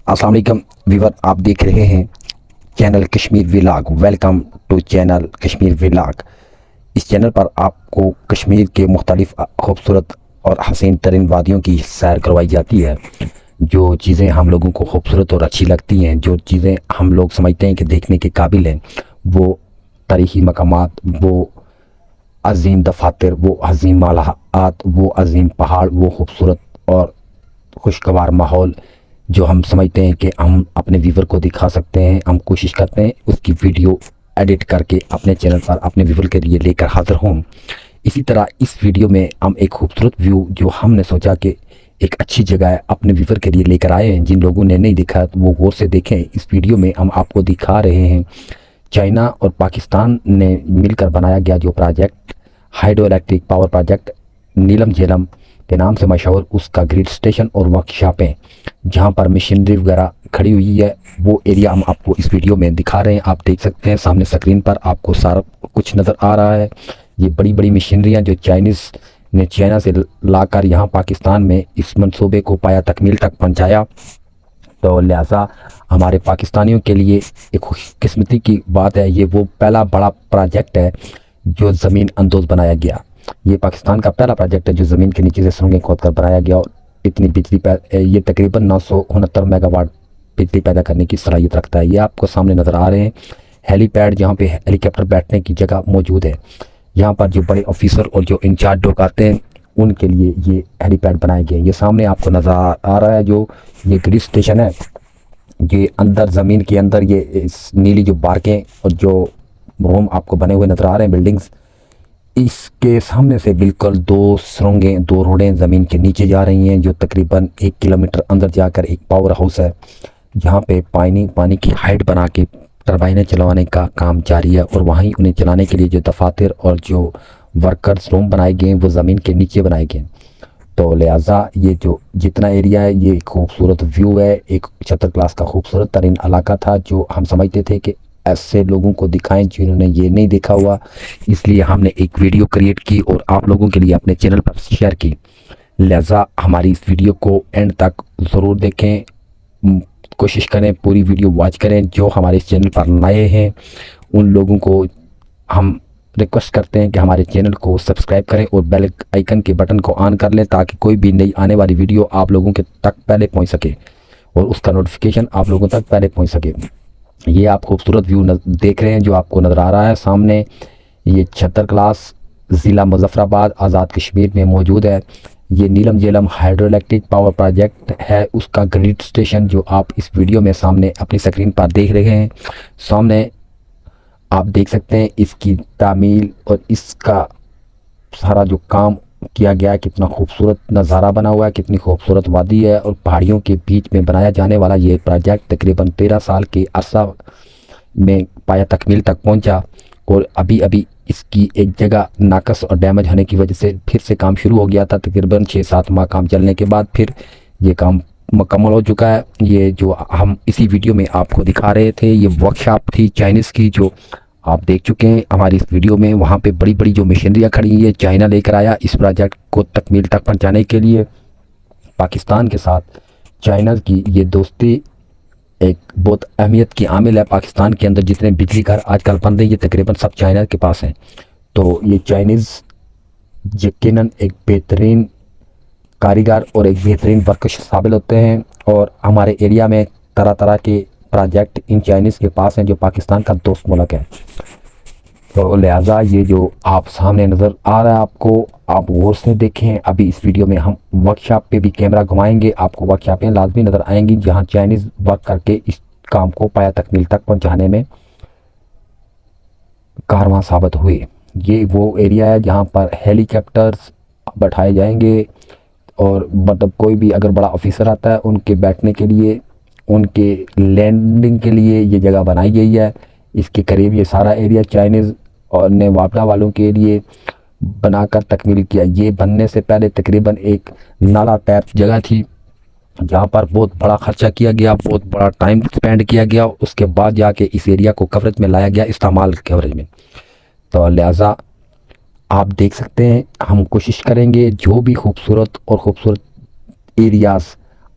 अस्सलाम वालेकुम व्यूअर, आप देख रहे हैं channel Kashmir vlog. Welcome to channel Kashmir vlog. इस चैनल पर आपको कश्मीर के मुख्तलिफ खूबसूरत और हसीन तरीन वादियों की सैर करवाई जाती है। जो चीज़ें हम लोगों को खूबसूरत और अच्छी लगती हैं, जो चीज़ें हम लोग समझते हैं कि देखने के काबिल हैं, वो तारीख़ी मकामात, वो अजीम दफातर, वो अजीम मालहात, वो अजीम पहाड़, वो खूबसूरत और खुशगवार माहौल जो हम समझते हैं कि हम अपने व्यूवर को दिखा सकते हैं, हम कोशिश करते हैं उसकी वीडियो एडिट करके अपने चैनल पर अपने व्यूवर के लिए लेकर हाजिर हों। इसी तरह इस वीडियो में हम एक खूबसूरत व्यू जो हमने सोचा कि एक अच्छी जगह है अपने व्यूवर के लिए लेकर आए हैं। जिन लोगों ने नहीं देखा तो वो गौर से देखें। इस वीडियो में हम आपको दिखा रहे हैं चाइना और पाकिस्तान ने मिलकर बनाया गया जो project, hydro electric power project Neelum Jhelum के नाम से मशहूर, उसका ग्रिड स्टेशन और वर्कशॉपें जहां पर मशीनरी वगैरह खड़ी हुई है, वो एरिया हम आपको इस वीडियो में दिखा रहे हैं। आप देख सकते हैं सामने स्क्रीन पर आपको सारा कुछ नज़र आ रहा है। ये बड़ी बड़ी मशीनरियाँ जो चाइनीज़ ने चाइना से लाकर यहाँ पाकिस्तान में इस मंसूबे को पाया तकमील तक पहुँचाया। तो लिहाजा हमारे पाकिस्तानियों के लिए एक खुशकिस्मती की बात है, ये वो पहला बड़ा प्रोजेक्ट है जो ज़मीन अंदोज़ बनाया गया। ये पाकिस्तान का पहला प्रोजेक्ट है जो ज़मीन के नीचे से सुरंगें खोद कर बनाया गया और इतनी बिजली ये तकरीबन 969 मेगावाट बिजली पैदा करने की सलाहियत रखता है। ये आपको सामने नज़र आ रहे हैं हेलीपैड, जहाँ पे हेलीकॉप्टर बैठने की जगह मौजूद है। यहाँ पर जो बड़े ऑफिसर और जो इंचार्ज लोग आते हैं उनके लिए ये हेलीपैड बनाए गए हैं। ये सामने आपको नज़र आ रहा है जो ये ग्रिड स्टेशन है। ये अंदर ज़मीन के अंदर ये इस नीली जो बारकें और जो रूम आपको बने हुए नज़र आ रहे हैं, बिल्डिंग्स, इसके सामने से बिल्कुल दो सुरंगें, दो रोडें ज़मीन के नीचे जा रही हैं जो तकरीबन 1 किलोमीटर अंदर जाकर एक पावर हाउस है जहाँ पे पानी की हाइट बना के टरबाइनें चलवाने का काम जारी है। और वहीं उन्हें चलाने के लिए जो दफातर और जो वर्कर्स रूम बनाए गए हैं वो ज़मीन के नीचे बनाए गए हैं। तो लिहाजा ये जो जितना एरिया है ये खूबसूरत व्यू है, एक 76 क्लास का खूबसूरत तरीन इलाका था जो हम समझते थे कि ऐसे लोगों को दिखाएं जिन्होंने ये नहीं देखा हुआ। इसलिए हमने एक वीडियो क्रिएट की और आप लोगों के लिए अपने चैनल पर शेयर की। लिहाजा हमारी इस वीडियो को एंड तक ज़रूर देखें, कोशिश करें पूरी वीडियो वॉच करें। जो हमारे इस चैनल पर नए हैं उन लोगों को हम रिक्वेस्ट करते हैं कि हमारे चैनल को सब्सक्राइब करें और बेल आइकन के बटन को ऑन कर लें ताकि कोई भी नई आने वाली वीडियो आप लोगों के तक पहले पहुंच सके और उसका नोटिफिकेशन आप लोगों तक पहले पहुंच सके। ये आप खूबसूरत व्यू देख रहे हैं जो आपको नज़र आ रहा है सामने। ये 76 क्लास ज़िला मुजफ्फराबाद आज़ाद कश्मीर में मौजूद है। ये Neelum Jhelum hydro electric power project है, उसका ग्रिड स्टेशन जो आप इस वीडियो में सामने अपनी स्क्रीन पर देख रहे हैं। सामने आप देख सकते हैं इसकी तामील और इसका सारा जो काम किया गया है, कितना खूबसूरत नज़ारा बना हुआ है, कितनी खूबसूरत वादी है और पहाड़ियों के बीच में बनाया जाने वाला ये प्रोजेक्ट तकरीबन 13 साल के अरसा में पाया तकमील तक पहुंचा। और अभी अभी इसकी एक जगह नाकस और डैमेज होने की वजह से फिर से काम शुरू हो गया था। तकरीबन 6-7 माह काम चलने के बाद फिर ये काम मुकम्मल हो चुका है। ये जो हम इसी वीडियो में आपको दिखा रहे थे ये वर्कशॉप थी चाइनीज़ की जो आप देख चुके हैं हमारी इस वीडियो में। वहाँ पे बड़ी बड़ी जो मशीनरियाँ खड़ी हैं चाइना लेकर आया इस प्रोजेक्ट को तकमील तक पहुँचाने के लिए। पाकिस्तान के साथ चाइना की ये दोस्ती एक बहुत अहमियत की आमिल है। पाकिस्तान के अंदर जितने बिजली घर आजकल बन रहे हैं ये तकरीबन सब चाइना के पास हैं। तो ये चाइनीज़ यकीनन एक बेहतरीन कारीगर और एक बेहतरीन वर्कर साबित होते हैं। और हमारे एरिया में तरह तरह के प्रोजेक्ट इन चाइनीज़ के पास हैं जो पाकिस्तान का दोस्त मुल्क है। तो लिहाजा ये जो आप सामने नज़र आ रहा है आपको, आप गौर से देखें। अभी इस वीडियो में हम वर्कशॉप पे भी कैमरा घुमाएंगे, आपको वर्कशॉपें लाजमी नज़र आएंगी जहां चाइनीज़ वर्क करके इस काम को पाया तकमील तक पहुंचाने में कारवां साबित हुए। ये वो एरिया है जहाँ पर हेलीकॉप्टर्स बैठाए जाएंगे और मतलब कोई भी अगर बड़ा ऑफिसर आता है उनके बैठने के लिए, उनके लैंडिंग के लिए ये जगह बनाई गई है। इसके करीब ये सारा एरिया चाइनीज़ और ने वापडा वालों के लिए बनाकर तकमील किया। ये बनने से पहले तकरीबन एक नाला टाइप जगह थी जहाँ पर बहुत बड़ा खर्चा किया गया, बहुत बड़ा टाइम स्पेंड किया गया, उसके बाद जाके इस एरिया को कवरेज में लाया गया, इस्तेमाल कवरेज में। तो लिहाजा आप देख सकते हैं हम कोशिश करेंगे जो भी खूबसूरत और ख़ूबसूरत एरियाज़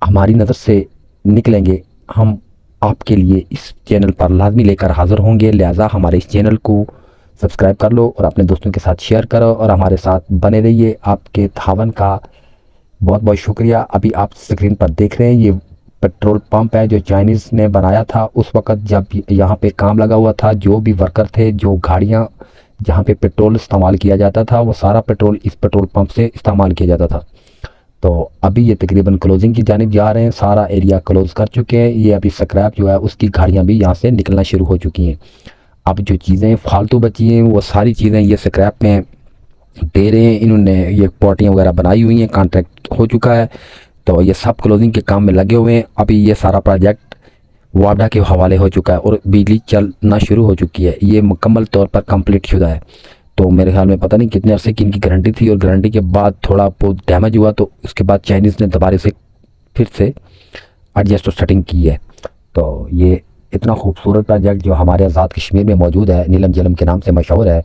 हमारी नज़र से निकलेंगे हम आपके लिए इस चैनल पर लाजमी लेकर हाज़िर होंगे। लिहाजा हमारे इस चैनल को सब्सक्राइब कर लो और अपने दोस्तों के साथ शेयर करो और हमारे साथ बने रहिए। आपके तावन का बहुत बहुत शुक्रिया। अभी आप स्क्रीन पर देख रहे हैं ये पेट्रोल पंप है जो चाइनीज़ ने बनाया था उस वक़्त जब यहाँ पे काम लगा हुआ था। जो भी वर्कर थे, जो गाड़ियाँ जहाँ पे पेट्रोल इस्तेमाल किया जाता था, वो सारा पेट्रोल इस पेट्रोल पंप से इस्तेमाल किया जाता था। तो अभी ये तकरीबन क्लोजिंग की जानिब जा रहे हैं, सारा एरिया क्लोज़ कर चुके हैं। ये अभी स्क्रैप जो है उसकी गाड़ियाँ भी यहाँ से निकलना शुरू हो चुकी हैं। अब जो चीज़ें फालतू बची हैं वो सारी चीज़ें ये स्क्रैप में दे रहे हैं। इन्होंने ये पॉटियाँ वगैरह बनाई हुई हैं, कॉन्ट्रैक्ट हो चुका है, तो ये सब क्लोजिंग के काम में लगे हुए हैं। अभी ये सारा प्रोजेक्ट वाडा के हवाले हो चुका है और बिजली चलना शुरू हो चुकी है। ये मुकम्मल तौर पर कंप्लीट शुदा है। तो मेरे ख्याल में पता नहीं कितने अरसे की इनकी गारंटी थी और गारंटी के बाद थोड़ा बहुत डैमेज हुआ तो उसके बाद चाइनीज़ ने दोबारा से फिर से एडजस्ट और सेटिंग की है। तो ये इतना खूबसूरत प्रोजेक्ट जो हमारे आज़ाद कश्मीर में मौजूद है, नीलम झेलम के नाम से मशहूर है,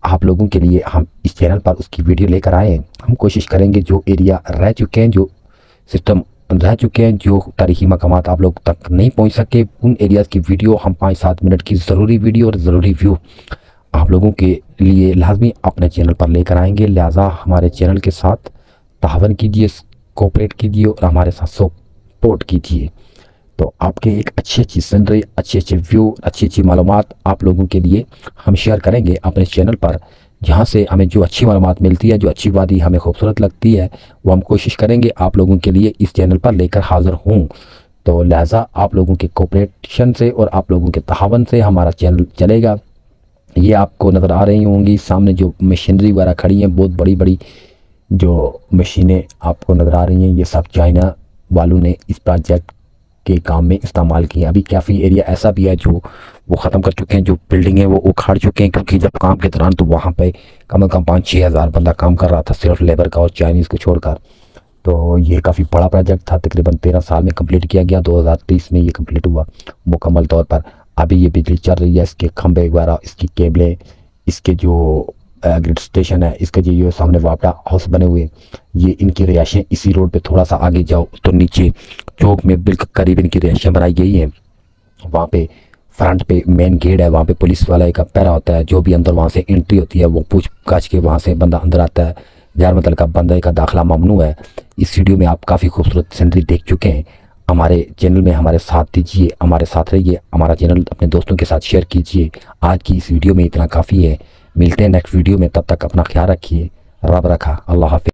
आप लोगों के लिए हम इस चैनल पर उसकी वीडियो लेकर आए हैं। हम कोशिश करेंगे जो एरिया रह चुके हैं, जो सिस्टम रह चुके हैं, जो तारीखी मकामात आप लोग तक नहीं पहुंच सके, उन एरियाज़ की वीडियो हम 5-7 मिनट की ज़रूरी वीडियो और ज़रूरी व्यू आप लोगों के लिए लाजमी अपने चैनल पर लेकर आएंगे। लिहाजा हमारे चैनल के साथ तावन कीजिए, कोऑपरेट कीजिए और हमारे साथ सपोर्ट कीजिए। तो आपके एक अच्छी अच्छी सीनरी, अच्छे अच्छे व्यू, अच्छी अच्छी मालूमात आप लोगों के लिए हम शेयर करेंगे अपने चैनल पर। जहाँ से हमें जो अच्छी मालूमात मिलती है, जो अच्छी वादी हमें खूबसूरत लगती है, वो हम कोशिश करेंगे आप लोगों के लिए इस चैनल पर लेकर हाज़िर हूँ। तो लिहाजा आप लोगों के कोऑपरेशन से और आप लोगों के तावन से हमारा चैनल चलेगा। ये आपको नज़र आ रही होंगी सामने जो मशीनरी वगैरह खड़ी हैं, बहुत बड़ी बड़ी जो मशीनें आपको नज़र आ रही हैं, ये सब चाइना वालों ने इस प्रोजेक्ट के काम में इस्तेमाल किए। अभी काफ़ी एरिया ऐसा भी है जो वो ख़त्म कर चुके हैं, जो बिल्डिंग है वो उखाड़ चुके हैं, क्योंकि जब काम के दौरान तो वहाँ पे कम से कम 5-6 हज़ार बंदा काम कर रहा था सिर्फ लेबर का और चाइनीज़ को छोड़कर। तो ये काफ़ी बड़ा प्रोजेक्ट था, तकरीबन 13 साल में कंप्लीट किया गया, 2023 में ये कंप्लीट हुआ मुकम्मल तौर पर। अभी ये बिजली चल रही है, इसके खंभे वगैरह, इसकी केबलें, इसके जो ग्रिड स्टेशन है, इसके जो सामने वापडा हाउस बने हुए, ये इनकी रिहायशें। इसी रोड पे थोड़ा सा आगे जाओ तो नीचे चौक में बिल्कुल करीब इनकी रिहायशें बनाई गई हैं। वहाँ पे फ्रंट पे मेन गेट है, वहाँ पे पुलिस वाला का पैरा होता है। जो भी अंदर वहाँ से एंट्री होती है वो पूछ काछ के वहाँ से बंदा अंदर आता है। गैर मतलब का बंदे का दाखिला ममनू है। इस वीडियो में आप काफ़ी खूबसूरत सीनरी देख चुके हैं। हमारे चैनल में हमारे साथ दीजिए, हमारे साथ रहिए, हमारा चैनल अपने दोस्तों के साथ शेयर कीजिए। आज की इस वीडियो में इतना काफ़ी है। मिलते हैं नेक्स्ट वीडियो में, तब तक अपना ख्याल रखिए। रब रखा, अल्लाह हाफिज़।